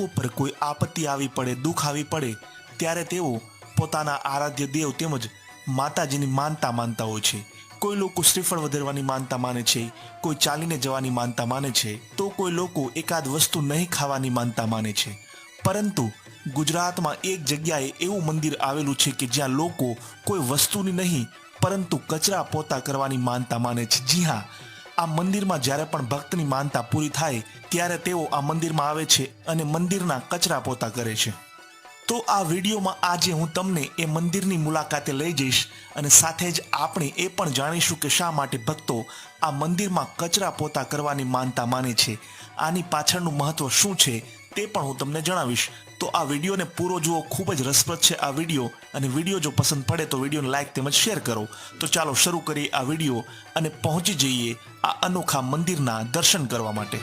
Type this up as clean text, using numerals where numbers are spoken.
લોકો પર કોઈ આપત્તિ આવી પડે, દુઃખ આવી પડે ત્યારે તેઓ પોતાના આરાધ્ય દેવ તેમજ માતાજીની માનતા માનતા હોય છે. કોઈ લોકો શ્રીફળ વધેરવાની માનતા માને છે, કોઈ ચાલીને જવાની માનતા માને છે, તો કોઈ લોકો એકાદ વસ્તુ નહીં ખાવાની માનતા માને છે. પરંતુ ગુજરાતમાં એક જગ્યાએ એવું મંદિર આવેલું છે કે જ્યાં લોકો કોઈ વસ્તુની નહીં પરંતુ કચરા પોતા કરવાની માનતા માને છે. જી હા, આ મંદિરમાં જ્યારે પણ ભક્તની માનતા પૂરી થાય ત્યારે તેઓ આ મંદિરમાં આવે છે અને મંદિરના કચરા પોતા કરે છે. તો આ વિડીયોમાં આજે હું તમને એ મંદિરની મુલાકાતે લઈ જઈશ અને સાથે જ આપણે એ પણ જાણીશું કે શા માટે ભક્તો આ મંદિરમાં કચરા પોતા કરવાની માનતા માને છે. આની પાછળનું મહત્વ શું છે તે પણ હું તમને જણાવીશ. તો આ વિડીયોને પૂરો જુઓ, ખૂબ જ રસપ્રદ છે આ વિડીયો, અને વિડીયો જો પસંદ પડે તો વિડીયોને લાઇક તેમજ શેર કરો. તો ચાલો શરૂ કરીએ આ વિડીયો અને પહોંચી જઈએ આ અનોખા મંદિરના દર્શન કરવા માટે.